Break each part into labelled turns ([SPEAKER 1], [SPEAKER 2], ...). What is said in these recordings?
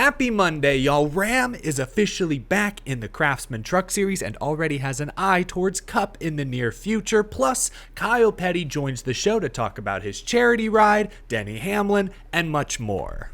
[SPEAKER 1] Happy Monday, y'all. Ram is officially back in the Craftsman Truck Series and already has an eye towards Cup in the near future. Plus, Kyle Petty joins the show to talk about his charity ride, Denny Hamlin, and much more.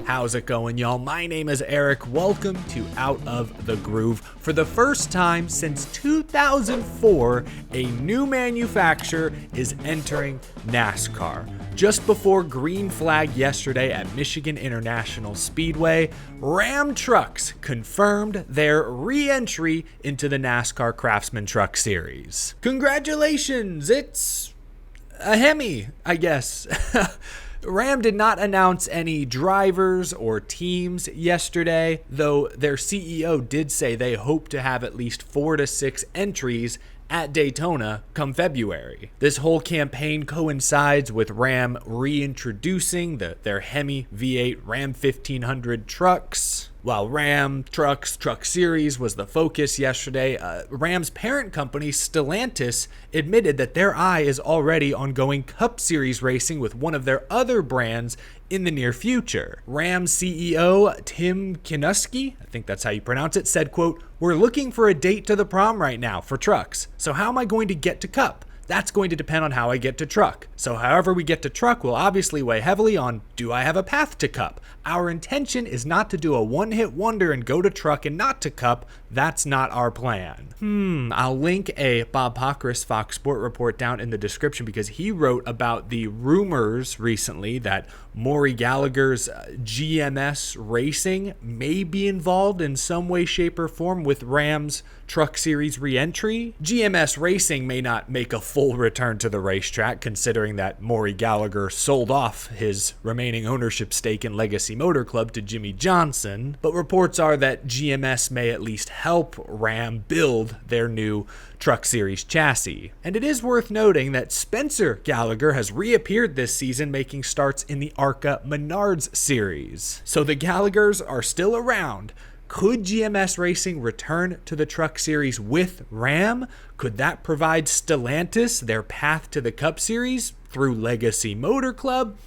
[SPEAKER 1] How's it going, y'all? My name is Eric. Welcome to Out of the Groove. For the first time since 2004, a new manufacturer is entering NASCAR. Just before green flag yesterday at Michigan International Speedway, Ram Trucks confirmed their re-entry into the NASCAR Craftsman Truck Series. Congratulations! It's a Hemi, I guess. Ram did not announce any drivers or teams yesterday, though their CEO did say they hope to have at least 4 to 6 entries at Daytona come February. This whole campaign coincides with Ram reintroducing their Hemi V8 Ram 1500 trucks. While Ram Trucks Truck Series was the focus yesterday, Ram's parent company, Stellantis, admitted that their eye is already on going Cup Series racing with one of their other brands in the near future. Ram CEO Tim Kinuski, I think that's how you pronounce it, said, quote, "We're looking for a date to the prom right now for trucks. So how am I going to get to Cup? That's going to depend on how I get to truck. So however we get to truck will obviously weigh heavily on, do I have a path to Cup? Our intention is not to do a one-hit wonder and go to truck and not to Cup. That's not our plan." I'll link a Bob Pockris Fox Sport report down in the description because he wrote about the rumors recently that Maury Gallagher's GMS Racing may be involved in some way, shape, or form with Ram's Truck Series re-entry. GMS Racing may not make a full return to the racetrack, considering that Maury Gallagher sold off his remaining ownership stake in Legacy Motor Club to Jimmy Johnson, but reports are that GMS may at least help Ram build their new Truck Series chassis. And it is worth noting that Spencer Gallagher has reappeared this season, making starts in the ARCA Menards Series. So the Gallaghers are still around. Could GMS Racing return to the Truck Series with Ram? Could that provide Stellantis their path to the Cup Series through Legacy Motor Club?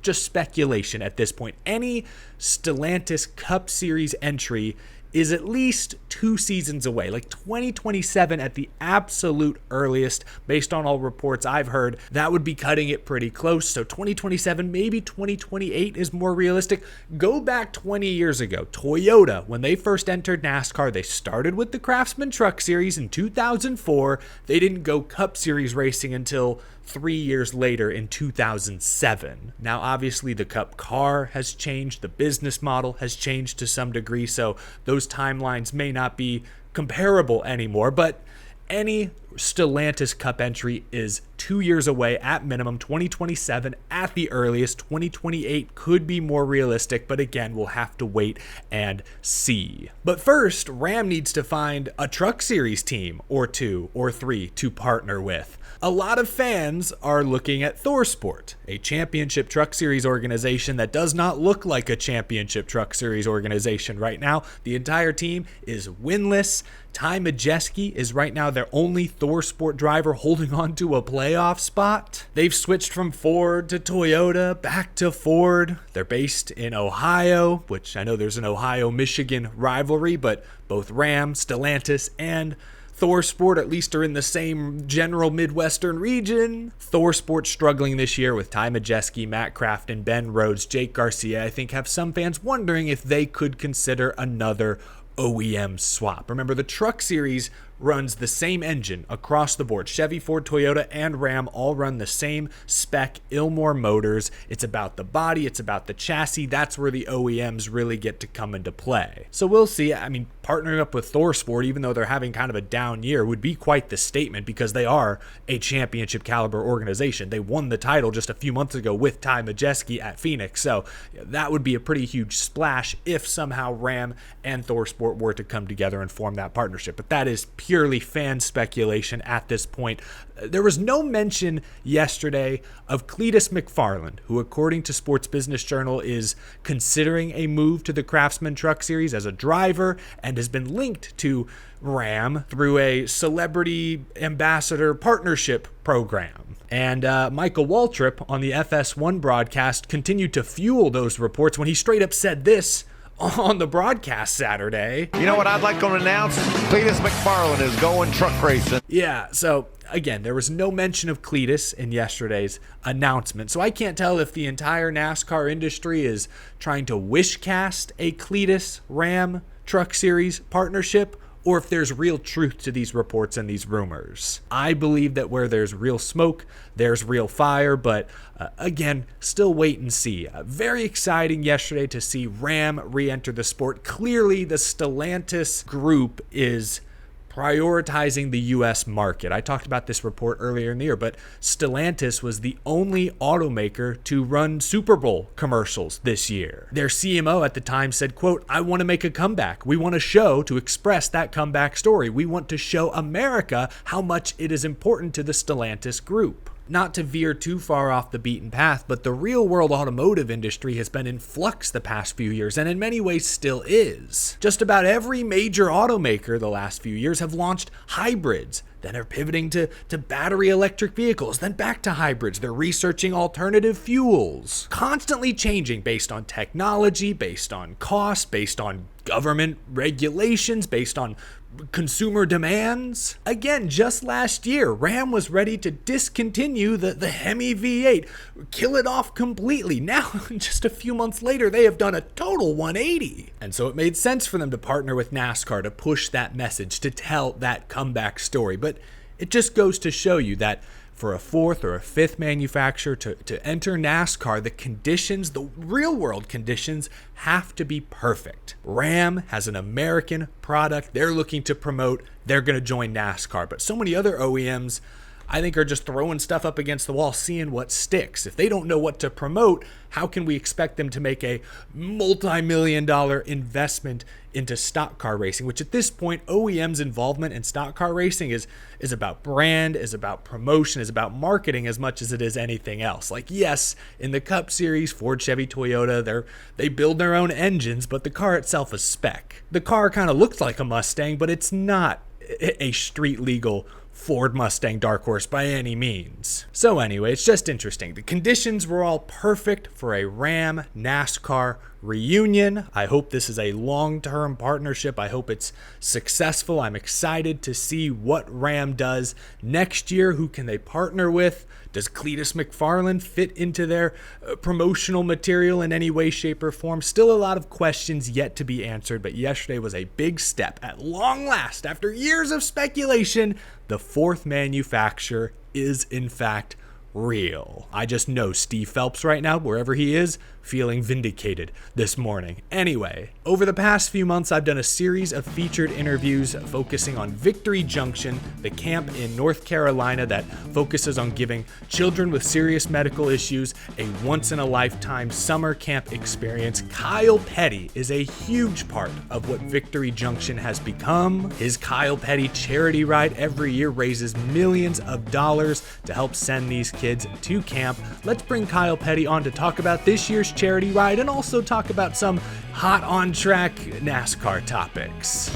[SPEAKER 1] Just speculation at this point. Any Stellantis Cup Series entry is at least 2 seasons away, like 2027 at the absolute earliest. Based on all reports I've heard, that would be cutting it pretty close. So 2027, maybe 2028 is more realistic. Go back 20 years ago. Toyota, when they first entered NASCAR, they started with the Craftsman Truck Series in 2004. They didn't go Cup Series racing until 3 years later in 2007. Now, obviously, the Cup car has changed. The business model has changed to some degree, so those timelines may not be comparable anymore, but any Stellantis Cup entry is 2 years away at minimum, 2027 at the earliest. 2028 could be more realistic, but again, we'll have to wait and see. But first, Ram needs to find a Truck Series team or 2 or 3 to partner with. A lot of fans are looking at ThorSport, a championship Truck Series organization that does not look like a championship Truck Series organization right now. The entire team is winless. Ty Majeski is right now their only ThorSport driver holding on to a playoff spot. They've switched from Ford to Toyota, back to Ford. They're based in Ohio, which I know there's an Ohio-Michigan rivalry, but both Ram, Stellantis, and ThorSport at least are in the same general Midwestern region. ThorSport struggling this year with Ty Majeski, Matt Crafton, Ben Rhodes, Jake Garcia, I think have some fans wondering if they could consider another OEM swap. Remember, the Truck Series runs the same engine across the board. Chevy, Ford, Toyota, and Ram all run the same spec Ilmor motors. It's about the body, it's about the chassis. That's where the OEMs really get to come into play. So we'll see. I mean, partnering up with ThorSport, even though they're having kind of a down year, would be quite the statement because they are a championship caliber organization. They won the title just a few months ago with Ty Majeski at Phoenix. So that would be a pretty huge splash if somehow Ram and ThorSport were to come together and form that partnership. But that is pure purely fan speculation at this point. There was no mention yesterday of Cletus McFarland, who, according to Sports Business Journal, is considering a move to the Craftsman Truck Series as a driver and has been linked to Ram through a celebrity ambassador partnership program. And Michael Waltrip on the FS1 broadcast continued to fuel those reports when he straight up said this on the broadcast Saturday.
[SPEAKER 2] You know what I'd like to announce? Cletus McFarland is going truck racing.
[SPEAKER 1] Yeah, so again, there was no mention of Cletus in yesterday's announcement. So I can't tell if the entire NASCAR industry is trying to wish cast a Cletus Ram Truck Series partnership, or if there's real truth to these reports and these rumors. I believe that where there's real smoke, there's real fire, but again, still wait and see. Very exciting yesterday to see Ram re-enter the sport. Clearly, the Stellantis group is prioritizing the U.S. market. I talked about this report earlier in the year, but Stellantis was the only automaker to run Super Bowl commercials this year. Their CMO at the time said, quote, "I want to make a comeback. We want a show to express that comeback story. We want to show America how much it is important to the Stellantis group." Not to veer too far off the beaten path, but the real-world automotive industry has been in flux the past few years, and in many ways still is. Just about every major automaker the last few years have launched hybrids, then are pivoting to battery electric vehicles, then back to hybrids. They're researching alternative fuels, constantly changing based on technology, based on cost, based on government regulations, based on consumer demands. Again, just last year, Ram was ready to discontinue the Hemi V8, kill it off completely. Now, just a few months later, they have done a total 180. And so it made sense for them to partner with NASCAR to push that message, to tell that comeback story. But it just goes to show you that for a fourth or a fifth manufacturer to enter NASCAR, the conditions, the real world conditions, have to be perfect. Ram has an American product they're looking to promote. They're going to join NASCAR. But so many other OEMs, I think, are just throwing stuff up against the wall, seeing what sticks. If they don't know what to promote, how can we expect them to make a multi-million-dollar investment into stock car racing, which at this point, OEM's involvement in stock car racing is about brand, is about promotion, is about marketing as much as it is anything else. Like, yes, in the Cup Series, Ford, Chevy, Toyota, they build their own engines, but the car itself is spec. The car kind of looks like a Mustang, but it's not a street legal Ford Mustang dark horse by any means. So anyway, it's just interesting. The conditions were all perfect for a Ram NASCAR reunion. I hope this is a long-term partnership. I hope it's successful. I'm excited to see what Ram does next year. Who can they partner with? Does Cletus McFarland fit into their promotional material in any way, shape, or form? Still a lot of questions yet to be answered, but yesterday was a big step. At long last, after years of speculation, the fourth manufacturer is in fact real. I just know Steve Phelps right now, wherever he is, feeling vindicated this morning. Anyway, over the past few months, I've done a series of featured interviews focusing on Victory Junction, the camp in North Carolina that focuses on giving children with serious medical issues a once-in-a-lifetime summer camp experience. Kyle Petty is a huge part of what Victory Junction has become. His Kyle Petty charity ride every year raises millions of dollars to help send these kids to camp. Let's bring Kyle Petty on to talk about this year's charity ride and also talk about some hot on-track NASCAR topics.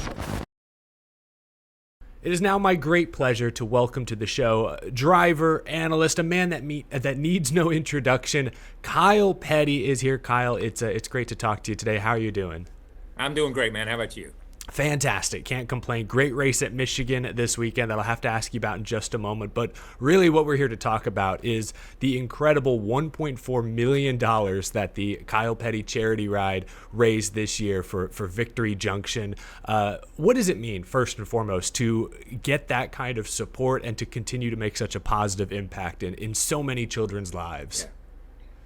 [SPEAKER 1] It is now my great pleasure to welcome to the show driver, analyst, a man that needs no introduction. Kyle Petty is here. Kyle, it's great to talk to you today. How are you doing?
[SPEAKER 3] I'm doing great, man. How about you?
[SPEAKER 1] Fantastic. Can't complain. Great race at Michigan this weekend that I'll have to ask you about in just a moment. But really what we're here to talk about is the incredible $1.4 million that the Kyle Petty charity ride raised this year for Victory Junction. What does it mean, first and foremost, to get that kind of support and to continue to make such a positive impact in so many children's lives?
[SPEAKER 3] Yeah.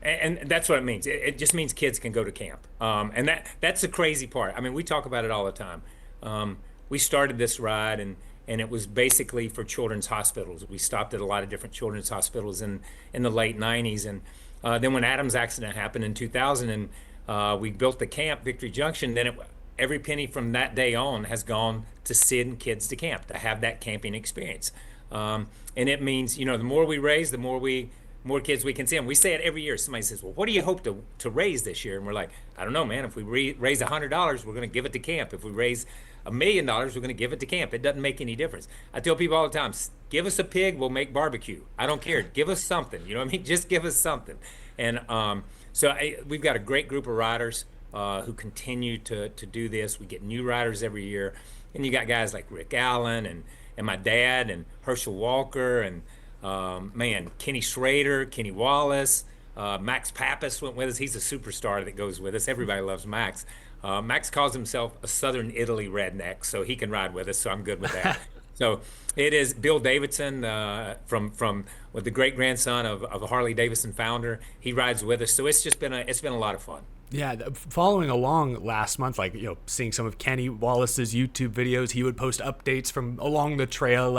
[SPEAKER 3] And that's what it means. It just means kids can go to camp. And that's the crazy part. I mean, we talk about it all the time. We started this ride, and it was basically for children's hospitals. We stopped at a lot of different children's hospitals in the late 90s. And then when Adam's accident happened in 2000, and we built the camp, Victory Junction, then every penny from that day on has gone to send kids to camp to have that camping experience. And it means, the more we raise, the more kids we can send. We say it every year. Somebody says, well, what do you hope to raise this year? And we're like, I don't know, man. If we raise $100, we're going to give it to camp. If we raise $1 million, we're going to give it to camp. It doesn't make any difference. I tell people all the time, give us a pig, we'll make barbecue. I don't care. Give us something. You know what I mean? Just give us something. And we've got a great group of riders who continue to do this. We get new riders every year. And you got guys like Rick Allen and my dad and Herschel Walker and Kenny Schrader, Kenny Wallace, Max Pappas went with us. He's a superstar that goes with us. Everybody loves Max. Max calls himself a Southern Italy redneck, so he can ride with us. So I'm good with that. So it is Bill Davidson from with the great grandson of a Harley Davidson founder. He rides with us. So it's been a lot of fun.
[SPEAKER 1] Yeah, following along last month, seeing some of Kenny Wallace's YouTube videos, he would post updates from along the trail.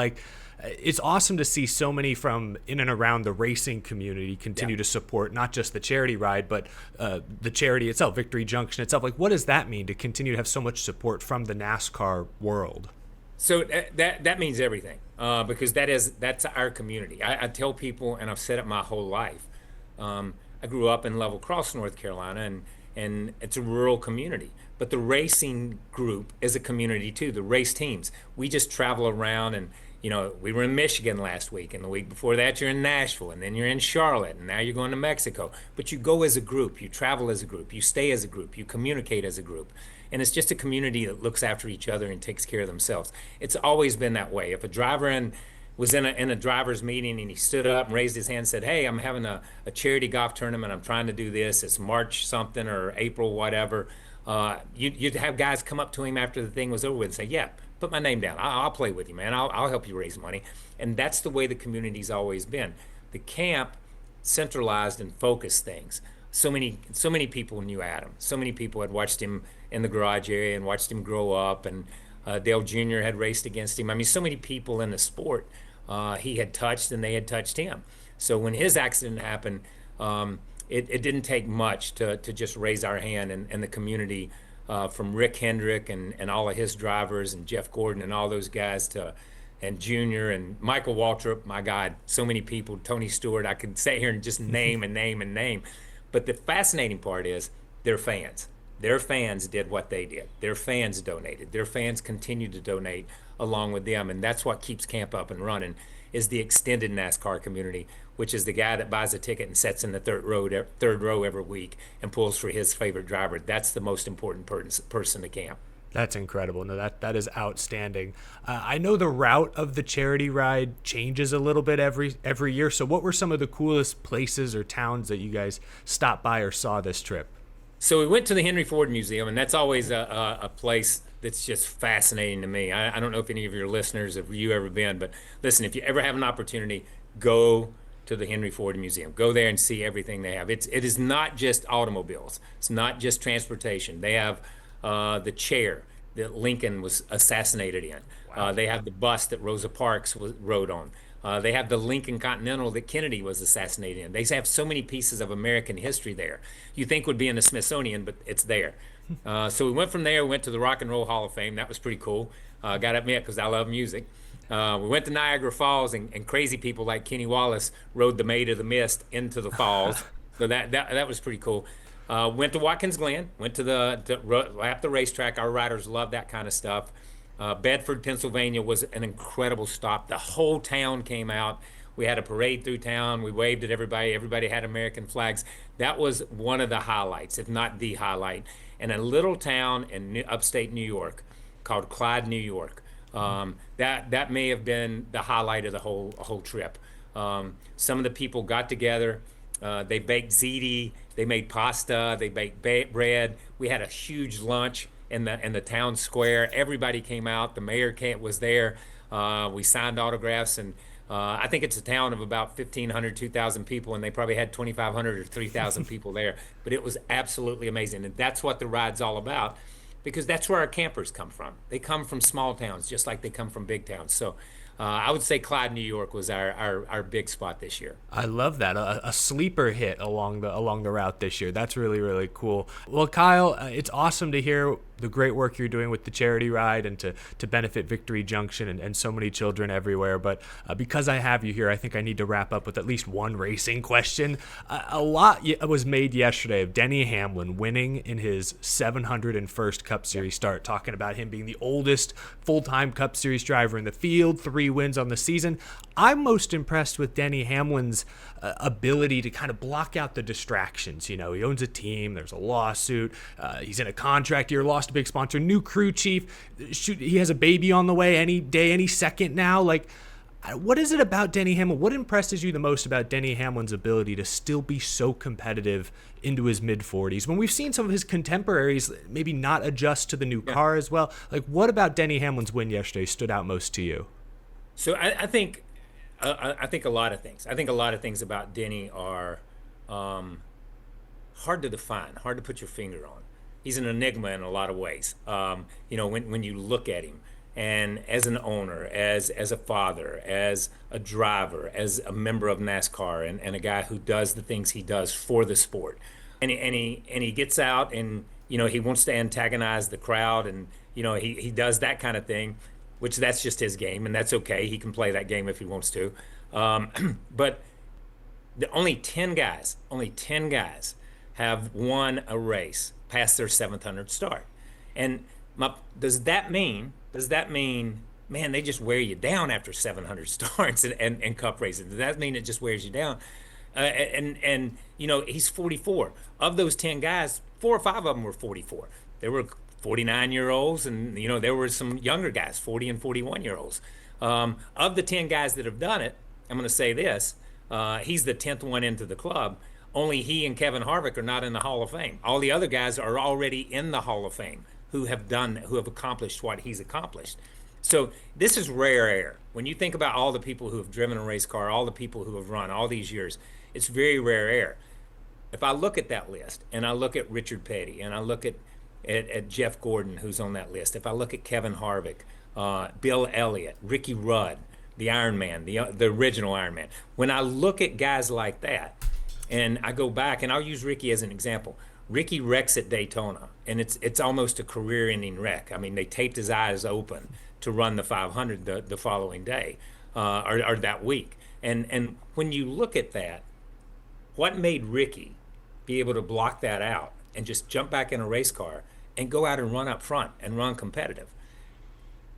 [SPEAKER 1] It's awesome to see so many from in and around the racing community continue to support not just the charity ride, but the charity itself, Victory Junction itself. What does that mean to continue to have so much support from the NASCAR world?
[SPEAKER 3] So that means everything because that's our community. I tell people, and I've said it my whole life. I grew up in Level Cross, North Carolina, and it's a rural community. But the racing group is a community too. The race teams, we just travel around, and we were in Michigan last week, and the week before that you're in Nashville, and then you're in Charlotte, and now you're going to Mexico. But you go as a group, you travel as a group, you stay as a group, you communicate as a group. And it's just a community that looks after each other and takes care of themselves. It's always been that way. If a driver was in a driver's meeting and he stood up and raised his hand and said, hey, I'm having a charity golf tournament, I'm trying to do this, it's March something or April, whatever, you'd have guys come up to him after the thing was over with and say, yeah, put my name down, I'll play with you, man, I'll help you raise money. And that's the way the community's always been. The camp centralized and focused things. So many people knew Adam. So many people had watched him in the garage area and watched him grow up, and Dale Jr. had raced against him. I mean, so many people in the sport he had touched, and they had touched him. So when his accident happened, it didn't take much to just raise our hand, and the community, from Rick Hendrick and all of his drivers, and Jeff Gordon and all those guys, and Junior and Michael Waltrip, my God, so many people, Tony Stewart, I could sit here and just name and name and name. But the fascinating part is they're fans. Their fans did what they did. Their fans donated. Their fans continue to donate along with them. And that's what keeps camp up and running, is the extended NASCAR community, which is the guy that buys a ticket and sits in the third row every week and pulls for his favorite driver. That's the most important person to camp.
[SPEAKER 1] That's incredible. No, that is outstanding. I know the route of the charity ride changes a little bit every year. So what were some of the coolest places or towns that you guys stopped by or saw this trip?
[SPEAKER 3] So we went to the Henry Ford Museum, and that's always a place that's just fascinating to me. I don't know if any of your listeners, have you ever been, but listen, if you ever have an opportunity, go to the Henry Ford Museum. Go there and see everything they have. It is not just automobiles. It's not just transportation. They have the chair that Lincoln was assassinated in. Wow. They have the bus that Rosa Parks rode on. They have the Lincoln Continental that Kennedy was assassinated in. They have so many pieces of American history there. You think would be in the Smithsonian, but it's there. So we went from there, went to the Rock and Roll Hall of Fame. That was pretty cool. Got to admit, because I love music. We went to Niagara Falls, and crazy people like Kenny Wallace rode the Maid of the Mist into the falls. So that was pretty cool. Went to Watkins Glen, went to lap the racetrack. Our riders love that kind of stuff. Bedford, Pennsylvania was an incredible stop. The whole town came out. We had a parade through town. We waved at everybody. Everybody had American flags. That was one of the highlights, if not the highlight. And a little town in upstate New York called Clyde, New York. That may have been the highlight of the whole trip. Some of the people got together. They baked ziti. They made pasta. They baked bread. We had a huge lunch in the town square. Everybody came out. The mayor was there. We signed autographs, and I think it's a town of about 1,500, 2,000 people, and they probably had 2,500 or 3,000 people there. But it was absolutely amazing, and that's what the ride's all about, because that's where our campers come from. They come from small towns, just like they come from big towns. So I would say Clyde, New York was our big spot this year.
[SPEAKER 1] I love that. A sleeper hit along the route this year. That's really, really cool. Well, Kyle, it's awesome to hear the great work you're doing with the charity ride and to benefit Victory Junction and so many children everywhere. But because I have you here, I think I need to wrap up with at least one racing question. A lot was made yesterday of Denny Hamlin winning in his 701st Cup Series start, talking about him being the oldest full-time Cup Series driver in the field, 3 wins on the season. I'm most impressed with Denny Hamlin's ability to kind of block out the distractions. He owns a team, there's a lawsuit, he's in a contract year, lost a big sponsor, new crew chief, he has a baby on the way any day, any second now. Like, what is it about Denny Hamlin? What impresses you the most about Denny Hamlin's ability to still be so competitive into his mid-40s when we've seen some of his contemporaries maybe not adjust to the new car as well? Like, what about Denny Hamlin's win yesterday stood out most to you?
[SPEAKER 3] So I think a lot of things. I think a lot of things about Denny are hard to define, hard to put your finger on. He's an enigma in a lot of ways. When you look at him, and as an owner, as a father, as a driver, as a member of NASCAR, and a guy who does the things he does for the sport, and he gets out and he wants to antagonize the crowd, and he does that kind of thing, which that's just his game, and that's okay. He can play that game if he wants to. But only 10 guys have won a race past their 700th start. And does that mean, man, they just wear you down after 700 starts and Cup races? Does that mean it just wears you down? He's 44. Of those 10 guys, 4 or 5 of them were 44. There were 49-year-olds, and there were some younger guys, 40 and 41-year-olds. Of the 10 guys that have done it, I'm going to say this: he's the 10th one into the club. Only he and Kevin Harvick are not in the Hall of Fame. All the other guys are already in the Hall of Fame who have accomplished what he's accomplished. So this is rare air. When you think about all the people who have driven a race car, all the people who have run all these years, it's very rare air. If I look at that list, and I look at Richard Petty, and I look at Jeff Gordon, who's on that list, if I look at Kevin Harvick, Bill Elliott, Ricky Rudd, the Iron Man, the original Iron Man, when I look at guys like that, and I go back, and I'll use Ricky as an example. Ricky wrecks at Daytona, and it's almost a career-ending wreck. I mean, they taped his eyes open to run the 500 the following day, or that week. And when you look at that, what made Ricky be able to block that out and just jump back in a race car and go out and run up front and run competitive?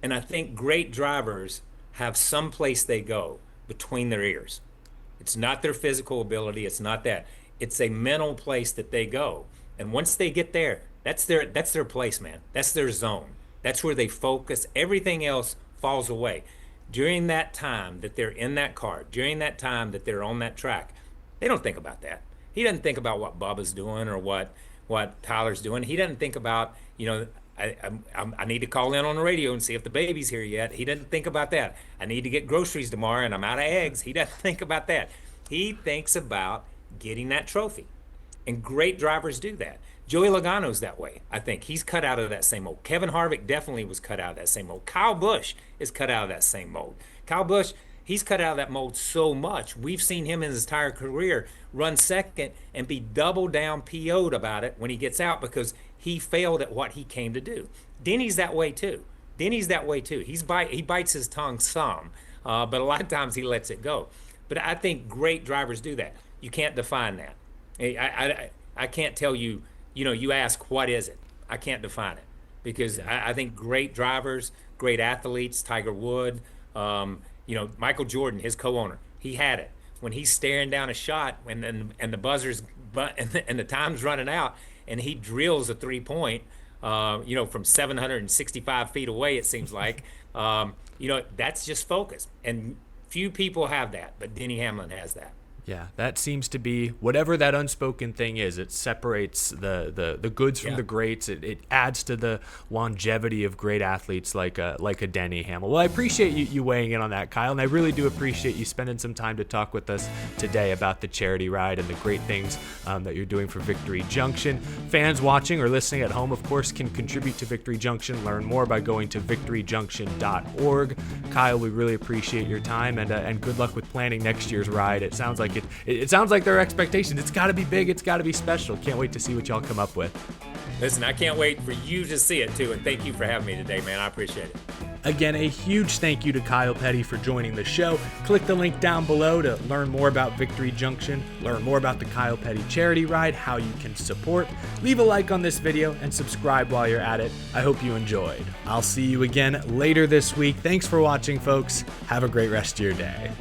[SPEAKER 3] And I think great drivers have some place they go between their ears. It's not their physical ability. It's not that. It's a mental place that they go. And once they get there, that's their place, man. That's their zone. That's where they focus. Everything else falls away. During that time that they're in that car, during that time that they're on that track, they don't think about that. He doesn't think about what Bubba's doing or what Tyler's doing. He doesn't think about, I need to call in on the radio and see if the baby's here yet. He doesn't think about that. I need to get groceries tomorrow and I'm out of eggs. He doesn't think about that. He thinks about getting that trophy. And great drivers do that. Joey Logano's that way. I think he's cut out of that same mold. Kevin Harvick definitely was cut out of that same mold. Kyle Busch is cut out of that same mold. Kyle Busch, he's cut out of that mold so much. We've seen him in his entire career run second and be double down PO'd about it when he gets out because he failed at what he came to do. Denny's that way too. He bites his tongue some, but a lot of times he lets it go. But I think great drivers do that. You can't define that. I can't tell you, you ask, what is it? I can't define it because I think great drivers, great athletes, Tiger Wood, Michael Jordan, his co-owner, he had it. When he's staring down a shot and the buzzer's and the time's running out and he drills a 3-point, from 765 feet away, it seems like, that's just focus. And few people have that, but Denny Hamlin has that.
[SPEAKER 1] Yeah, that seems to be whatever that unspoken thing is. It separates the goods from the greats. It adds to the longevity of great athletes like a Denny Hamlin. Well, I appreciate you weighing in on that, Kyle, and I really do appreciate you spending some time to talk with us today about the charity ride and the great things that you're doing for Victory Junction. Fans watching or listening at home, of course, can contribute to Victory Junction. Learn more by going to victoryjunction.org. Kyle, we really appreciate your time and good luck with planning next year's ride. It sounds like their expectations. It's got to be big. It's got to be special. Can't wait to see what y'all come up with.
[SPEAKER 3] Listen, I can't wait for you to see it too, and thank you for having me today, man. I appreciate it.
[SPEAKER 1] Again, a huge thank you to Kyle Petty for joining the show. Click the link down below to learn more about Victory Junction, learn more about the Kyle Petty charity ride, how you can support. Leave a like on this video and subscribe while you're at it. I hope you enjoyed. I'll see you again later this week. Thanks for watching, folks. Have a great rest of your day.